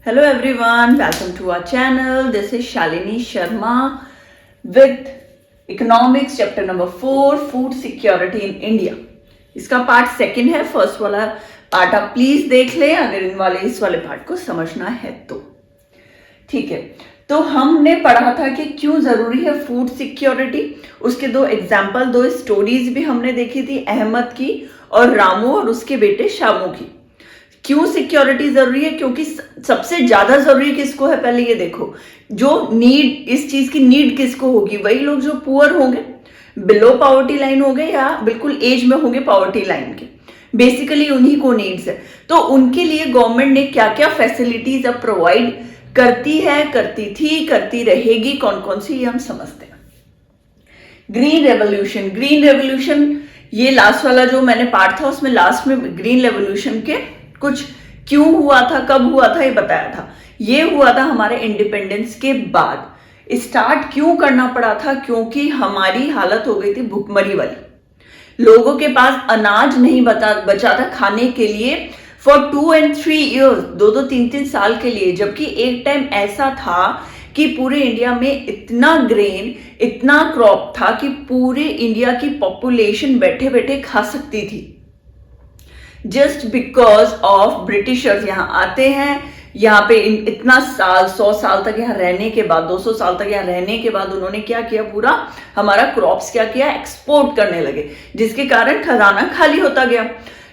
Hello everyone, welcome to our channel. This is Shalini Sharma with Economics chapter number 4 Food Security in India. इसका part second है. First वाला part आप please देख लें अगर इस वाले पार्ट को समझना है तो. ठीक है, तो हमने पढ़ा था कि क्यों जरूरी है फूड सिक्योरिटी. उसके दो एग्जाम्पल, दो स्टोरीज भी हमने देखी थी, अहमद की और रामू और उसके बेटे शामू की. क्यों सिक्योरिटी जरूरी है? क्योंकि सबसे ज्यादा जरूरी किसको है, पहले ये देखो. जो नीड, इस चीज की नीड किसको होगी? वही लोग जो पुअर होंगे, बिलो पॉवर्टी लाइन हो गए या बिल्कुल एज में होंगे पॉवर्टी लाइन के. बेसिकली उन्हीं को नीड्स है. तो उनके लिए गवर्नमेंट ने क्या क्या फैसिलिटीज अब प्रोवाइड करती है, करती थी, करती रहेगी, कौन कौन सी, ये हम समझते हैं. Green revolution. ग्रीन रेवोल्यूशन ये लास्ट वाला जो मैंने पार्ट था उसमें लास्ट में ग्रीन रेवोल्यूशन के कुछ क्यों हुआ था, कब हुआ था, ये बताया था. ये हुआ था हमारे इंडिपेंडेंस के बाद. स्टार्ट क्यों करना पड़ा था? क्योंकि हमारी हालत हो गई थी भुखमरी वाली. लोगों के पास अनाज नहीं बचा था खाने के लिए फॉर 2 and 3 years, 2-3 साल के लिए. जबकि एक टाइम ऐसा था कि पूरे इंडिया में इतना ग्रेन, इतना क्रॉप था कि पूरे इंडिया की पॉपुलेशन बैठे बैठे खा सकती थी. जस्ट बिकॉज ऑफ ब्रिटिशर्स यहाँ आते हैं, यहाँ पे इतना साल, 100 साल तक यहाँ रहने के बाद, 200 साल तक यहाँ रहने के बाद उन्होंने क्या किया, पूरा हमारा क्रॉप्स क्या किया, एक्सपोर्ट करने लगे, जिसके कारण खजाना खाली होता गया.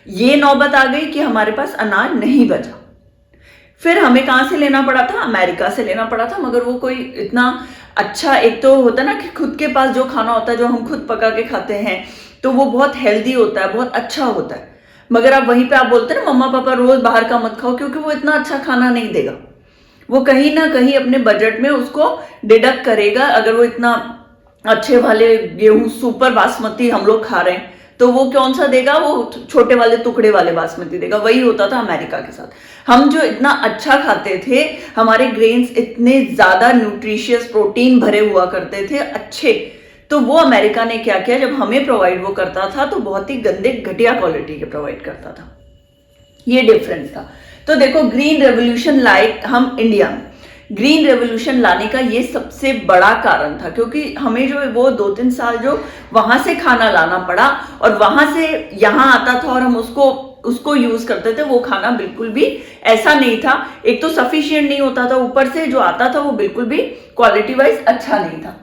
ये नौबत आ गई कि हमारे पास अनाज नहीं बचा. फिर हमें कहां से लेना पड़ा था? अमेरिका से लेना पड़ा था. मगर वो कोई इतना अच्छा, एक तो होता है ना कि खुद के पास जो खाना होता है, जो हम खुद पका के खाते हैं, तो वो बहुत हेल्दी होता है, बहुत अच्छा होता है. मगर आप वहीं पे आप बोलते हैं ना, मम्मा पापा रोज बाहर का मत खाओ, क्योंकि वो इतना अच्छा खाना नहीं देगा. वो कहीं ना कहीं अपने बजट में उसको डिडक्ट करेगा. अगर वो इतना अच्छे वाले गेहूं, सुपर बासमती हम लोग खा रहे हैं, तो वो कौन सा देगा? वो छोटे वाले टुकड़े वाले बासमती देगा. वही होता था अमेरिका के साथ. हम जो इतना अच्छा खाते थे, हमारे ग्रेन्स इतने ज्यादा न्यूट्रिशियस, प्रोटीन भरे हुआ करते थे, अच्छे, तो वो अमेरिका ने क्या किया, जब हमें प्रोवाइड वो करता था तो बहुत ही गंदे, घटिया क्वालिटी के प्रोवाइड करता था. ये डिफरेंस था. तो देखो, ग्रीन रेवोल्यूशन लाइक हम इंडिया में ग्रीन रेवोल्यूशन लाने का ये सबसे बड़ा कारण था, क्योंकि हमें जो वो 2-3 साल जो वहां से खाना लाना पड़ा और वहां से यहाँ आता था और हम उसको यूज करते थे, वो खाना बिल्कुल भी ऐसा नहीं था. एक तो सफिशिएंट नहीं होता था, ऊपर से जो आता था वो बिल्कुल भी क्वालिटी वाइज अच्छा नहीं था.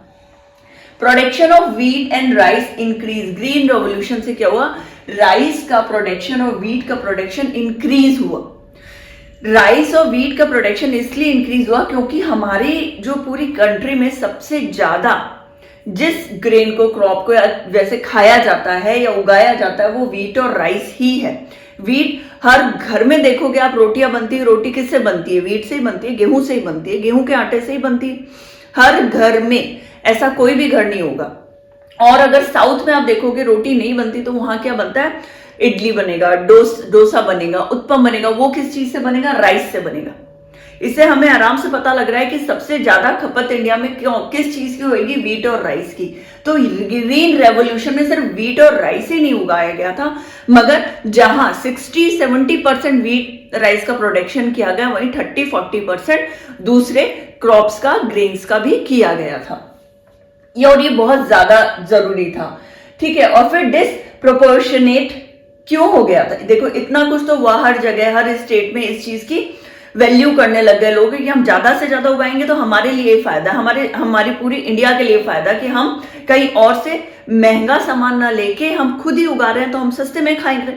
Production of wheat and rice increase. Green revolution से क्या हुआ? राइस का प्रोडक्शन और व्हीट का प्रोडक्शन इंक्रीज हुआ. राइस और व्हीट का प्रोडक्शन इसलिए इंक्रीज हुआ क्योंकि हमारी जो पूरी कंट्री में सबसे ज्यादा जिस ग्रेन को, क्रॉप को वैसे खाया जाता है या उगाया जाता है, वो व्हीट और राइस ही है. व्हीट हर घर में देखोगे आप, रोटियां बनती है. रोटी किससे बनती है? व्हीट से ही बनती है, गेहूं से ही बनती है, गेहूं के आटे से ही बनती है. हर घर में, ऐसा कोई भी घर नहीं होगा. और अगर साउथ में आप देखोगे रोटी नहीं बनती, तो वहां क्या बनता है? इडली बनेगा, डोसा बनेगा, उत्पम बनेगा. वो किस चीज से बनेगा? राइस से बनेगा. इससे हमें आराम से पता लग रहा है कि सबसे ज्यादा खपत इंडिया में क्यों, किस चीज की होगी? व्हीट और राइस की. तो ग्रीन रेवोल्यूशन में सिर्फ व्हीट और राइस ही नहीं उगाया गया था, मगर जहां 60-70% व्हीट राइस का प्रोडक्शन किया गया, वहीं 30-40% दूसरे क्रॉप्स का, ग्रेन्स का भी किया गया था. और ये बहुत ज्यादा जरूरी था. ठीक है. और फिर डिसप्रोपोर्शनेट क्यों हो गया था? देखो, इतना कुछ तो हुआ, हर जगह, हर स्टेट में इस चीज की वैल्यू करने लग गए लोग कि हम ज्यादा से ज्यादा उगाएंगे तो हमारे लिए फायदा, हमारी पूरी इंडिया के लिए फायदा, कि हम कहीं और से महंगा सामान ना लेके हम खुद ही उगा रहे हैं, तो हम सस्ते में खाएंगे.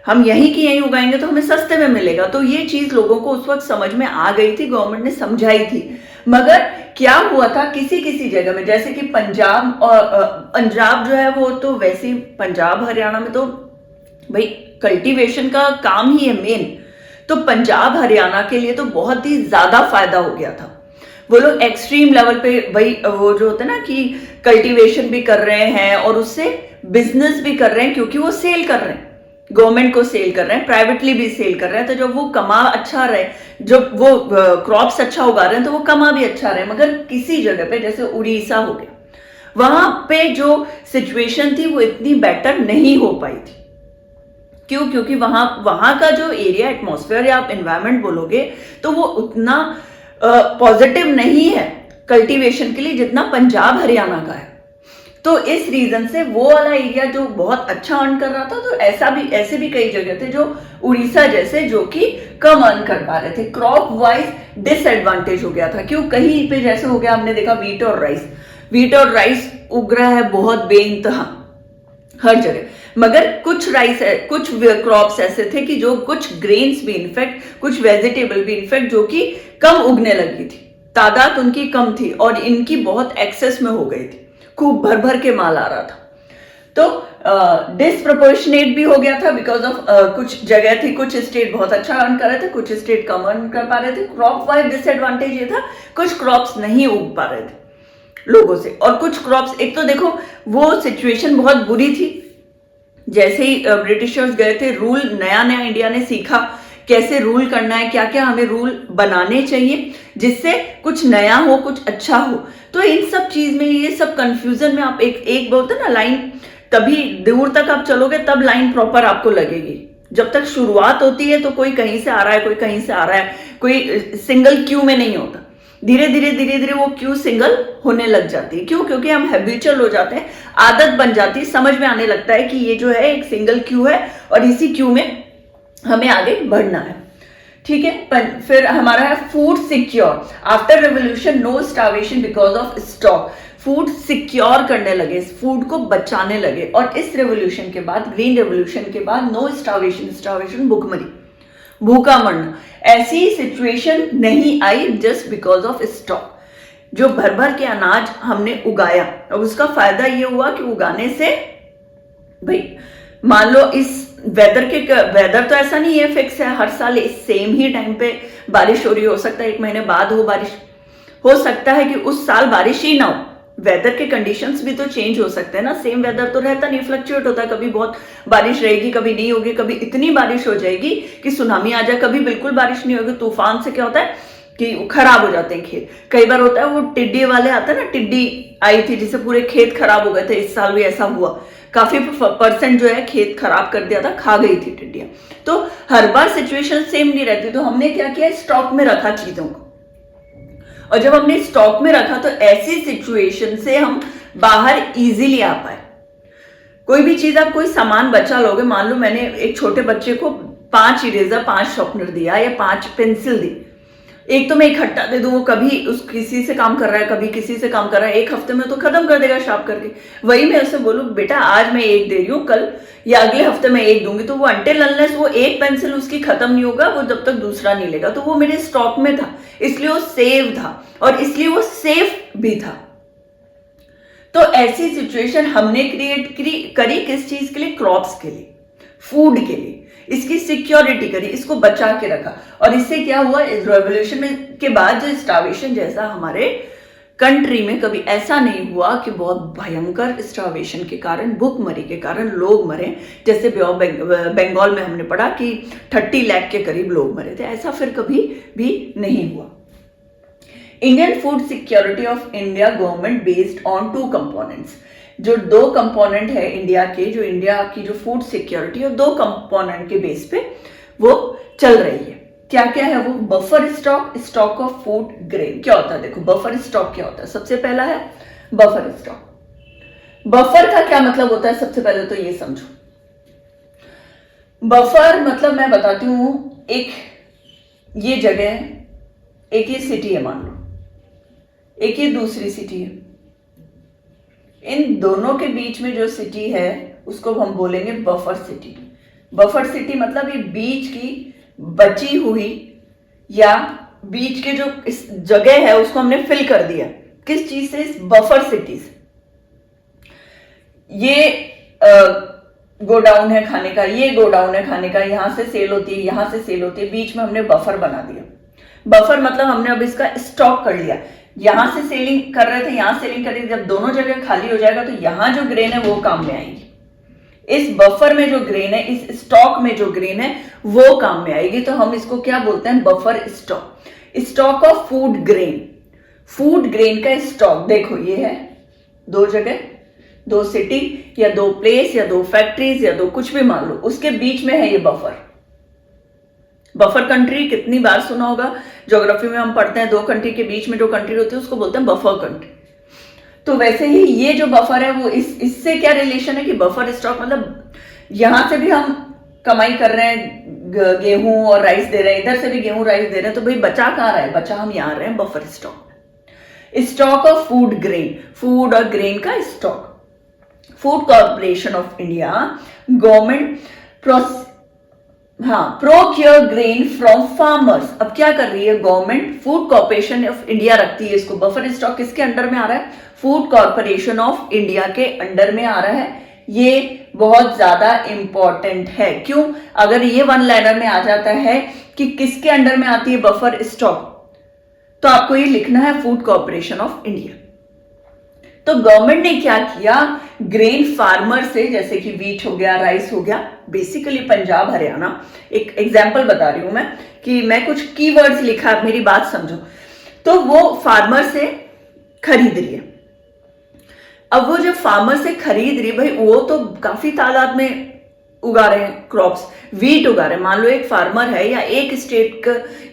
हम यहीं की यहीं उगाएंगे तो हमें सस्ते में मिलेगा. तो ये चीज लोगों को उस वक्त समझ में आ गई थी, गवर्नमेंट ने समझाई थी. मगर क्या हुआ था, किसी किसी जगह में, जैसे कि पंजाब, और पंजाब जो है वो तो वैसे ही, पंजाब हरियाणा में तो भाई कल्टीवेशन का काम ही है मेन. तो पंजाब हरियाणा के लिए तो बहुत ही ज्यादा फायदा हो गया था. वो लोग एक्सट्रीम लेवल पे, भाई वो जो होता है ना कि कल्टीवेशन भी कर रहे हैं और उससे बिजनेस भी कर रहे हैं, क्योंकि वो सेल कर रहे हैं, गवर्नमेंट को सेल कर रहे हैं, प्राइवेटली भी सेल कर रहे हैं. तो जब वो कमा अच्छा रहे, जब वो क्रॉप्स अच्छा उगा रहे हैं, तो वो कमा भी अच्छा रहे. मगर किसी जगह पे, जैसे उड़ीसा हो गया, वहां पे जो सिचुएशन थी वो इतनी बेटर नहीं हो पाई थी. क्यों? क्योंकि वहां का जो एरिया, एटमॉस्फेयर या आप एनवायरमेंट बोलोगे तो वो उतना पॉजिटिव नहीं है कल्टीवेशन के लिए जितना पंजाब हरियाणा का है। तो इस रीजन से वो वाला एरिया जो बहुत अच्छा अर्न कर रहा था, तो ऐसे भी कई जगह थे जो उड़ीसा जैसे जो कि कम अर्न कर पा रहे थे। क्रॉप वाइज डिसएडवांटेज हो गया था। क्यों? कहीं पे जैसे हो गया, हमने देखा वीट और राइस उग रहा है बहुत बेइंतहा हर जगह, मगर कुछ क्रॉप्स ऐसे थे कि जो कुछ ग्रेन्स भी इनफैक्ट, कुछ वेजिटेबल भी इनफैक्ट जो कि कम उगने लगी थी, तादाद उनकी कम थी और इनकी बहुत एक्सेस में हो गई थी, खूब भर भर के माल आ रहा था। तो डिसप्रोपोर्शनेट भी हो गया था बिकॉज ऑफ कुछ जगह थी, कुछ स्टेट बहुत अच्छा अर्न कर रहे थे, कुछ स्टेट कम अर्न कर पा रहे थे। क्रॉप वाइज डिसएडवांटेज ये था, कुछ क्रॉप्स नहीं उग पा रहे थे लोगों से, और कुछ क्रॉप्स, एक तो देखो वो सिचुएशन बहुत बुरी थी। जैसे ही ब्रिटिशर्स गए थे, रूल नया इंडिया ने सीखा कैसे रूल करना है, क्या क्या हमें रूल बनाने चाहिए जिससे कुछ नया हो, कुछ अच्छा हो। तो इन सब चीज में, ये सब कंफ्यूजन में आप एक बोलते ना लाइन, तभी दूर तक आप चलोगे तब लाइन प्रॉपर आपको लगेगी। जब तक शुरुआत होती है तो कोई कहीं से आ रहा है, कोई कहीं से आ रहा है, कोई सिंगल क्यू में नहीं होता। धीरे धीरे वो क्यू सिंगल होने लग जाती है। क्यों? क्योंकि हम हैबिचुअल हो जाते हैं, आदत बन जाती है, समझ में आने लगता है कि ये जो है एक सिंगल क्यू है और इसी क्यू में हमें आगे बढ़ना है। ठीक है। फिर हमारा है food secure. After revolution no starvation because of stock. Food secure करने लगे, फूड को बचाने लगे। और इस रेवोल्यूशन के बाद, ग्रीन रेवोल्यूशन के बाद, नो स्टार्वेशन भूखमरी, भूखा मरना, ऐसी सिचुएशन नहीं I just because of stock. जो भर भर के अनाज हमने उगाया और उसका फायदा ये हुआ कि उगाने से, भाई मान लो इस वेदर तो ऐसा नहीं है फिक्स है, हर साल इस सेम ही टाइम पे बारिश हो रही, हो सकता है 1 महीने बाद हो बारिश, हो सकता है कि उस साल बारिश ही ना हो। वेदर के कंडीशंस भी तो चेंज हो सकते हैं ना, सेम वेदर तो रहता नहीं, फ्लक्चुएट होता है। कभी बहुत बारिश रहेगी, कभी नहीं होगी, कभी इतनी बारिश हो जाएगी कि सुनामी आ जाए, कभी बिल्कुल बारिश नहीं होगी। तूफान से क्या होता है कि खराब हो जाते हैं खेत। कई बार होता है वो टिड्डी वाले आते हैं ना, टिड्डी आई थी जिससे पूरे खेत खराब हो गए थे। इस साल भी ऐसा हुआ, काफी % जो है खेत खराब कर दिया था, खा गई थी टिड्डियां। तो हर बार सिचुएशन सेम नहीं रहती। तो हमने क्या किया, स्टॉक में रखा चीजों को, और जब हमने स्टॉक में रखा तो ऐसी सिचुएशन से हम बाहर इजीली आ पाए। कोई भी चीज, आप कोई सामान बचा लोगे, मान लो मैंने एक छोटे बच्चे को 5 इरेजर, 5 शॉर्पनर दिया या 5 पेंसिल दी, एक तो मैं इकट्ठा दे दूं, वो कभी किसी से काम कर रहा है, कभी किसी से काम कर रहा है, 1 हफ्ते में तो खत्म कर देगा शार्प करके। वही मैं उसे बोलूं बेटा आज मैं 1 दे रही हूं, कल या अगले हफ्ते में 1 दूंगी, तो वो अनटिल अनलेस वो 1 पेंसिल उसकी खत्म नहीं होगा, वो जब तक दूसरा नहीं लेगा। तो वो मेरे स्टॉक में था, इसलिए वो सेव था और इसलिए वो सेफ भी था। तो ऐसी सिचुएशन हमने क्रिएट करी किस चीज के लिए? क्रॉप्स के लिए, फूड के लिए। इसकी सिक्योरिटी करी, इसको बचा के रखा। और इससे क्या हुआ, इस रेवोल्यूशन में के बाद जो स्टार्वेशन जैसा हमारे कंट्री में कभी ऐसा नहीं हुआ कि बहुत भयंकर स्टार्वेशन के कारण, भूखमरी के कारण लोग मरे। जैसे बंगाल में हमने पढ़ा कि 30 लाख के करीब लोग मरे थे, ऐसा फिर कभी भी नहीं हुआ। Indian food security of India government based on 2 components. जो 2 कंपोनेंट है इंडिया के, जो इंडिया की जो फूड सिक्योरिटी है, 2 कंपोनेंट के बेस पे वो चल रही है। क्या क्या है वो? Buffer stock of food grain. क्या होता है देखो, बफर स्टॉक क्या होता है? सबसे पहला है बफर स्टॉक। बफर का क्या मतलब होता है? सबसे पहले तो ये समझो, बफर मतलब मैं बताती हूं, एक ये जगह है, एक ये सिटी है मान लो, एक ये दूसरी सिटी है, इन दोनों के बीच में जो सिटी है उसको हम बोलेंगे बफर सिटी। बफर सिटी मतलब ये बीच की बची हुई या बीच के जो इस जगह है उसको हमने फिल कर दिया। किस चीज से? इस बफर सिटी से। ये गोडाउन है खाने का, ये गोडाउन है खाने का, यहां से सेल होती है, यहां से सेल होती है, बीच में हमने बफर बना दिया। बफर मतलब हमने अब इसका स्टॉक कर लिया। यहां से सेलिंग कर रहे थे, यहां सेलिंग कर रही थी, जब दोनों जगह खाली हो जाएगा तो यहां जो ग्रेन है वो काम में आएगी। इस बफर में जो ग्रेन है, इस स्टॉक में जो ग्रेन है वो काम में आएगी। तो हम इसको क्या बोलते हैं? Buffer stock. Stock of food grain. Food grain का स्टॉक देखो, ये है 2 जगह, दो सिटी या दो प्लेस या दो फैक्ट्रीज या दो कुछ भी मान लो, उसके बीच में है ये बफर। बफर कंट्री कितनी बार सुना होगा, ज्योग्राफी में हम पढ़ते हैं, दो कंट्री के बीच में जो कंट्री होती है उसको बोलते हैं बफर कंट्री। तो वैसे ही ये जो बफर है वो इससे क्या रिलेशन है कि बफर स्टॉक मतलब यहां से भी हम कमाई कर रहे हैं, गेहूं और राइस दे रहे हैं, इधर से भी गेहूं राइस दे रहे हैं, तो भाई बचा कहाँ रहा है, बचा हम यहाँ रहे हैं buffer stock. Stock of food grain, food और ग्रेन का stock. Food corporation of India government procure grain from farmers. अब क्या कर रही है government, food corporation of India रखती है इसको। बफर स्टॉक किसके अंडर में आ रहा है, फूड कॉर्पोरेशन ऑफ इंडिया के अंडर में आ रहा है। ये बहुत ज्यादा इंपॉर्टेंट है। क्यों, अगर ये वन लाइनर में आ जाता है कि किसके अंडर में आती है बफर स्टॉक, तो आपको ये लिखना है फूड कॉर्पोरेशन ऑफ इंडिया। तो गवर्नमेंट ने क्या किया, ग्रेन फार्मर से, जैसे कि वीट हो गया, राइस हो गया, बेसिकली पंजाब हरियाणा, एक एग्जांपल बता रही हूं मैं कि मैं कुछ कीवर्ड्स लिखा है, मेरी बात समझो। तो वो फार्मर से खरीद रही है। अब वो जब फार्मर से खरीद रही, भाई वो तो काफी तादाद में उगा रहे हैं क्रॉप्स, वीट उगा रहे हैं। मान लो एक फार्मर है या एक स्टेट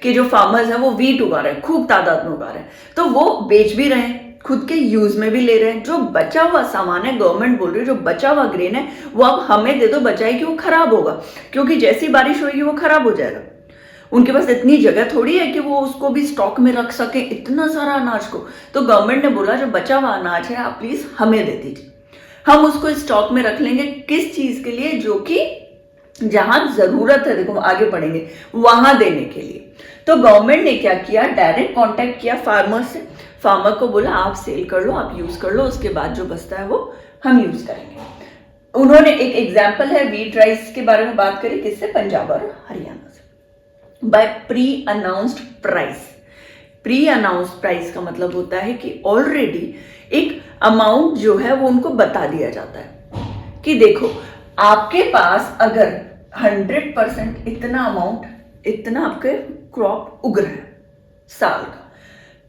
के जो फार्मर्स हैं वो वीट उगा रहे हैं, खूब तादाद में उगा रहे हैं, तो वो बेच भी रहे हैं, खुद के यूज में भी ले रहे हैं। जो बचा हुआ सामान है, गवर्नमेंट बोल रही है जो बचा हुआ ग्रेन है वो अब हमें दे दो, बचाए कि वो खराब होगा, क्योंकि जैसी बारिश होगी वो खराब हो जाएगा। उनके पास इतनी जगह थोड़ी है कि वो उसको भी स्टॉक में रख सके इतना सारा अनाज को। तो गवर्नमेंट ने बोला जो बचा हुआ अनाज है आप प्लीज हमें दे दीजिए, हम उसको स्टॉक में रख लेंगे। किस चीज के लिए, जो कि जहां जरूरत है, देखो आगे पढ़ेंगे, वहां देने के लिए। तो गवर्नमेंट ने क्या किया, डायरेक्ट कांटेक्ट किया फार्मर से, फार्मर को बोला आप सेल कर लो, आप यूज कर लो, उसके बाद जो बचता है वो हम यूज करेंगे। उन्होंने एक एग्जाम्पल है वीट राइस के बारे में बात करी, किससे, पंजाब और हरियाणा से। By pre announced price. Pre announced price का मतलब होता है कि ऑलरेडी एक अमाउंट जो है वो उनको बता दिया जाता है कि देखो आपके पास अगर 100% इतना अमाउंट, इतना आपके क्रॉप उग रहा है साल का,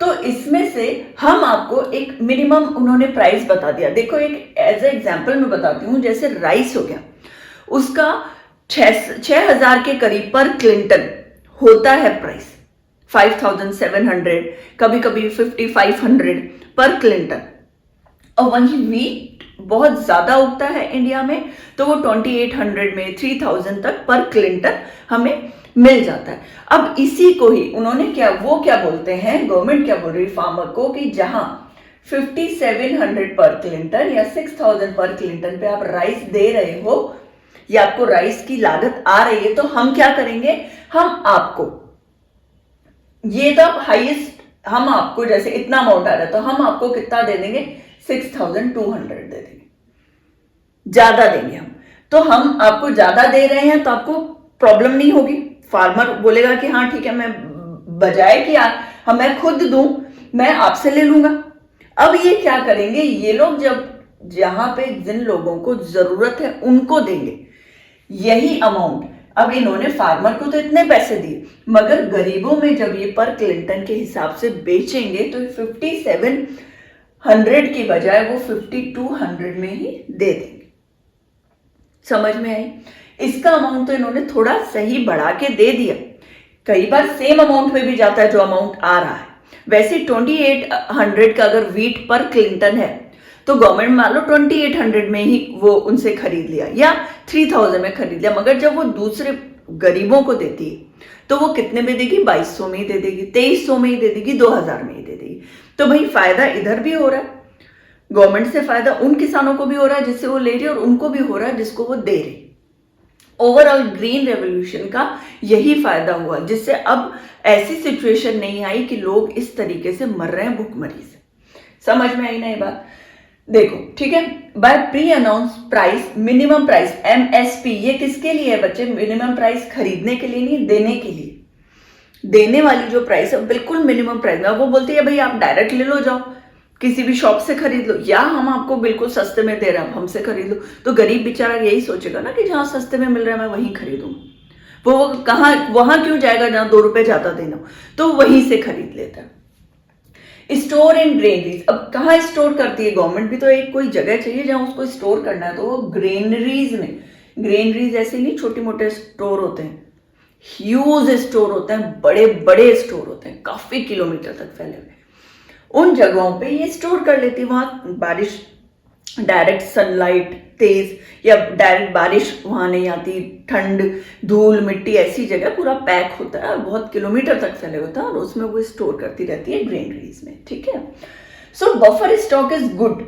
तो इसमें से हम आपको एक मिनिमम उन्होंने प्राइस बता दिया। देखो एक एज ए एग्जांपल मैं बताती हूँ, जैसे राइस हो गया, उसका 6,000 के करीब पर क्विंटल होता है प्राइस, 5,700, कभी कभी 5,500 पर क्विंटल। और वहीं वीट बहुत ज्यादा उगता है इंडिया में, तो वो 2,800 में 3,000 तक पर क्विंटल हमें मिल जाता है। अब इसी को ही उन्होंने क्या बोलते हैं, गवर्नमेंट क्या बोल रही है फार्मर को, कि जहां 5,700 पर क्विंटल या 6,000 पर क्विंटल पे आप राइस दे रहे हो या आपको राइस की लागत आ रही है, तो हम क्या करेंगे, हम आपको ये तो हाईएस्ट, हम आपको जैसे इतना अमाउंट आ रहा है तो हम आपको कितना दे देंगे, 6,200 दे देंगे, ज्यादा देंगे हम। तो हम आपको ज्यादा दे रहे हैं तो आपको प्रॉब्लम नहीं होगी। फार्मर बोलेगा कि हाँ ठीक है, मैं बजाय कि हम मैं खुद दूं, मैं आपसे ले लूंगा। अब ये क्या करेंगे, ये लोग जब जहां पे जिन लोगों को जरूरत है उनको देंगे यही अमाउंट। अब इन्होंने फार्मर को तो इतने पैसे दिए, मगर गरीबों में जब ये पर क्विंटल के हिसाब से बेचेंगे तो 5,700 की बजाय वो 5,200 में ही दे देंगे। समझ में आई? इसका अमाउंट तो इन्होंने थोड़ा सही बढ़ा के दे दिया, कई बार सेम अमाउंट में भी जाता है जो अमाउंट आ रहा है। वैसे 2,800 का अगर वीट पर क्विंटल है तो गवर्नमेंट मान लो 2,800 में ही वो उनसे खरीद लिया या 3,000 में खरीद लिया, मगर जब वो दूसरे गरीबों को देती है तो वो कितने में देगी, 2,200 में ही दे देगी, 2,300 में ही दे देगी, 2,000 में ही दे देगी। तो भाई फायदा इधर भी हो रहा है, गवर्नमेंट से फायदा उन किसानों को भी हो रहा है जिससे वो ले रही है, और उनको भी हो रहा है जिसको वो दे रही। ओवरऑल ग्रीन रेवोल्यूशन का यही फायदा हुआ, जिससे अब ऐसी सिचुएशन नहीं आई कि लोग इस तरीके से मर रहे हैं भूखमरी से। समझ में आई ना ये बात? देखो ठीक है, by pre announce price, minimum price MSP, ये किसके लिए है बच्चे, मिनिमम प्राइस खरीदने के लिए नहीं, देने के लिए। देने वाली जो प्राइस है बिल्कुल मिनिमम प्राइस में, वो बोलती है भाई आप डायरेक्ट ले लो, जाओ किसी भी शॉप से खरीद लो, या हम आपको बिल्कुल सस्ते में दे रहे हैं, हमसे खरीद लो। तो गरीब बेचारा यही सोचेगा ना कि जहां सस्ते में मिल रहा है मैं वहीं खरीदूं, वो कहाँ वहां क्यों जाएगा जहां 2 रुपए ज्यादा देना, तो वहीं से खरीद लेता है। स्टोर इन ग्रेनरीज, अब कहाँ स्टोर करती है गवर्नमेंट? भी तो एक कोई जगह चाहिए जहां उसको स्टोर करना है, तो वो ग्रेनरीज में, ग्रेनरीज ऐसे नहीं छोटे मोटे स्टोर होते हैं, ह्यूज स्टोर होते हैं, बड़े बड़े स्टोर होते हैं, काफी किलोमीटर तक फैले हुए, उन जगहों पे ये स्टोर कर लेती है। वहां बारिश, डायरेक्ट सनलाइट तेज या डायरेक्ट बारिश वहां नहीं आती, ठंड धूल मिट्टी ऐसी जगह पूरा पैक होता है और बहुत किलोमीटर तक फैले होता है और उसमें वो स्टोर करती रहती है ग्रेनरीज में, ठीक है। सो बफर स्टॉक इज गुड,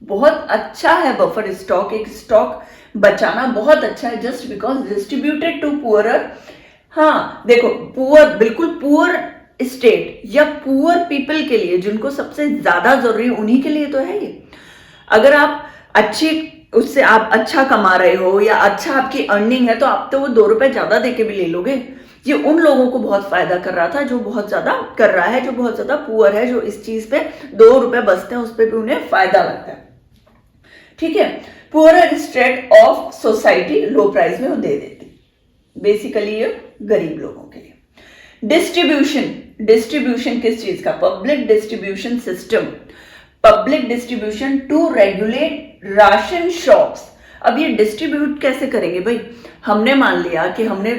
बहुत अच्छा है बफर स्टॉक, एक स्टॉक बचाना बहुत अच्छा है, just because distributed to poorer. हाँ देखो, पुअर, बिल्कुल पुअर स्टेट या पुअर पीपल के लिए, जिनको सबसे ज्यादा जरूरी है उन्हीं के लिए तो है ये। अगर आप अच्छी, उससे आप अच्छा कमा रहे हो या अच्छा आपकी अर्निंग है, तो आप तो वो 2 रुपए ज्यादा देके भी ले लोगे। ये उन लोगों को बहुत फायदा कर रहा था जो बहुत ज्यादा कर रहा है, जो बहुत ज्यादा पुअर है, जो इस चीज पे 2 रुपए बचते हैं उस पर भी उन्हें फायदा लगता है, ठीक है। Poor state of society low price में वो दे देती, बेसिकली ये गरीब लोगों के लिए। डिस्ट्रीब्यूशन, डिस्ट्रीब्यूशन किस चीज का? Public distribution system, public distribution to regulate ration shops. अब ये डिस्ट्रीब्यूट कैसे करेंगे भाई? हमने मान लिया कि हमने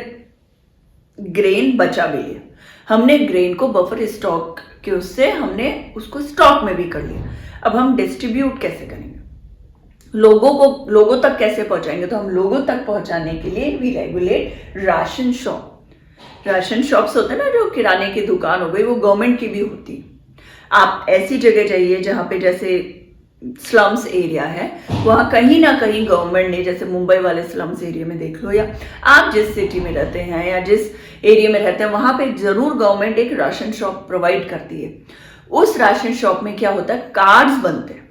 ग्रेन बचा भी लिया, हमने ग्रेन को बफर स्टॉक के उससे हमने उसको स्टॉक में भी कर लिया, अब हम डिस्ट्रीब्यूट कैसे करेंगे? लोगों तक कैसे पहुंचाएंगे? तो हम लोगों तक पहुंचाने के लिए we regulate ration shop. Ration shops होते हैं ना, जो किराने की दुकान हो गई, वो गवर्नमेंट की भी होती है। आप ऐसी जगह जाइए जहां पे जैसे स्लम्स एरिया है, वहां कहीं ना कहीं गवर्नमेंट ने, जैसे मुंबई वाले स्लम्स एरिया में देख लो, या आप जिस सिटी में रहते हैं या जिस एरिया में रहते हैं, वहां पे जरूर गवर्नमेंट एक राशन शॉप प्रोवाइड करती है। उस राशन शॉप में क्या होता है, कार्ड्स बनते हैं।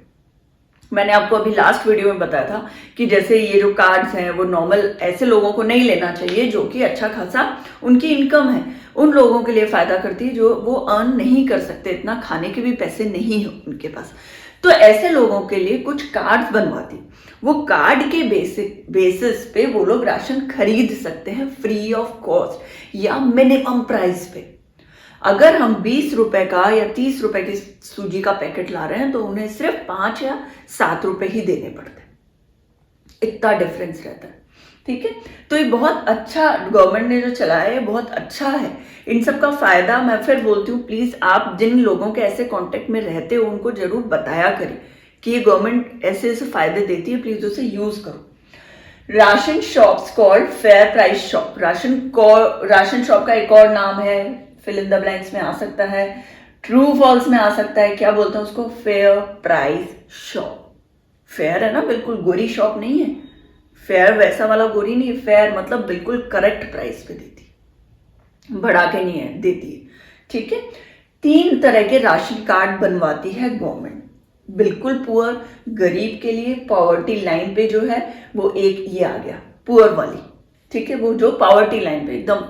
मैंने आपको अभी लास्ट वीडियो में बताया था कि जैसे ये जो कार्ड्स हैं वो नॉर्मल ऐसे लोगों को नहीं लेना चाहिए जो कि अच्छा खासा उनकी इनकम है, उन लोगों के लिए फायदा करती है जो वो अर्न नहीं कर सकते, इतना खाने के भी पैसे नहीं है उनके पास। तो ऐसे लोगों के लिए कुछ कार्ड्स बनवाती, वो कार्ड के बेसिस पे वो लोग राशन खरीद सकते हैं फ्री ऑफ कॉस्ट या मिनिमम प्राइस पे। अगर हम 20 रुपए का या 30 रुपए की सूजी का पैकेट ला रहे हैं तो उन्हें सिर्फ 5 या 7 रुपए ही देने पड़ते हैं, इतना डिफरेंस रहता है, ठीक है। तो ये बहुत अच्छा गवर्नमेंट ने जो चलाया है, बहुत अच्छा है। इन सब का फायदा मैं फिर बोलती हूँ, प्लीज आप जिन लोगों के ऐसे कांटेक्ट में रहते हो उनको जरूर बताया करें कि ये गवर्नमेंट ऐसे ऐसे फायदे देती है, प्लीज उसे यूज करो। Ration shops called fair price shop, ration shop का एक और नाम है, फिल इन द ब्लैंक्स में आ सकता है, ट्रू फॉल्स में आ सकता है, क्या बोलते हैं उसको, फेयर प्राइस शॉप। फेयर है ना, बिल्कुल गोरी शॉप नहीं है, फेयर वैसा वाला गोरी नहीं है, फेयर मतलब बिल्कुल करेक्ट प्राइस पे देती है, बढ़ा के नहीं है देती है, ठीक है। 3 तरह के राशन कार्ड बनवाती है गवर्नमेंट, बिल्कुल पुअर गरीब के लिए, पॉवर्टी लाइन पे जो है वो एक ये आ गया पुअर वाली, ठीक है, वो जो पॉवर्टी लाइन पे एकदम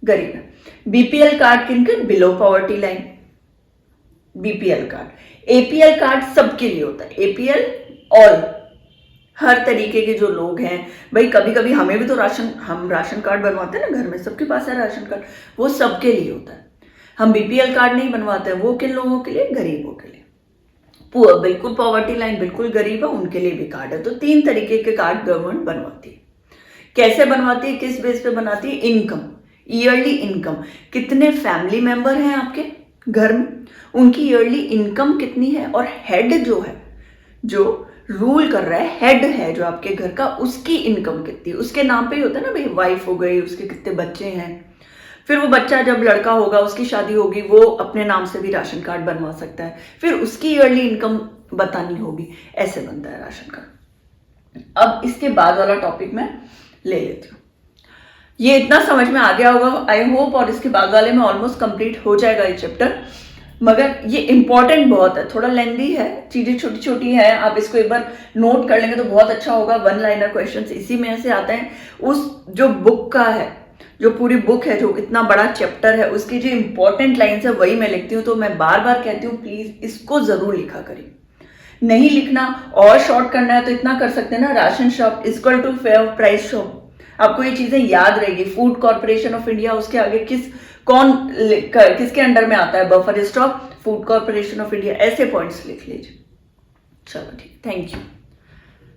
गरीब है। बीपीएल कार्ड किनके, below poverty line, BPL card. APL card सबके लिए होता है, एपीएल ऑल, हर तरीके के जो लोग हैं भाई, कभी कभी हमें भी तो हम राशन कार्ड बनवाते हैं ना घर में, सबके पास है राशन कार्ड, वो सबके लिए होता है। हम बीपीएल कार्ड नहीं बनवाते, वो किन लोगों के लिए, गरीबों के लिए। पुअर बिल्कुल पॉवर्टी लाइन, बिल्कुल गरीब है, उनके लिए भी कार्ड है। तो 3 तरीके के कार्ड गवर्नमेंट बनवाती है। कैसे बनवाती है, किस बेस पे बनाती है, इनकम, ईयरली इनकम, कितने फैमिली मेंबर हैं आपके घर में, उनकी ईयरली इनकम कितनी है, और हेड जो है, जो रूल कर रहा है, हेड है जो आपके घर का, उसकी इनकम कितनी, उसके नाम पे ही होता है ना भाई, वाइफ हो गई, उसके कितने बच्चे हैं, फिर वो बच्चा जब लड़का होगा, उसकी शादी होगी, वो अपने नाम से भी राशन कार्ड बनवा सकता है, फिर उसकी ईयरली इनकम बतानी होगी, ऐसे बनता है राशन कार्ड। अब इसके बाद वाला टॉपिक मैं ले लेती हूँ, ये इतना समझ में आ गया होगा आई होप, और इसके बाद वाले में ऑलमोस्ट कंप्लीट हो जाएगा ये चैप्टर, मगर ये इंपॉर्टेंट बहुत है, थोड़ा लेंदी है, चीजें छोटी छोटी है, आप इसको एक बार नोट कर लेंगे तो बहुत अच्छा होगा। 1 लाइनर क्वेश्चंस इसी में से आते हैं, उस जो बुक का है, जो पूरी बुक है, जो इतना बड़ा चैप्टर है, उसकी जो इंपॉर्टेंट लाइन्स है वही मैं लिखती हूँ। तो मैं बार बार कहती हूँ प्लीज इसको जरूर लिखा करिए, नहीं लिखना और शॉर्ट करना है तो इतना कर सकते हैं ना, ration shop equal to fair price shop, आपको ये चीजें याद रहेगी। फूड कॉर्पोरेशन ऑफ इंडिया, उसके आगे किसके अंडर में आता है, buffer stock, food corporation of India, ऐसे पॉइंट्स लिख लीजिए। चलो ठीक, थैंक यू।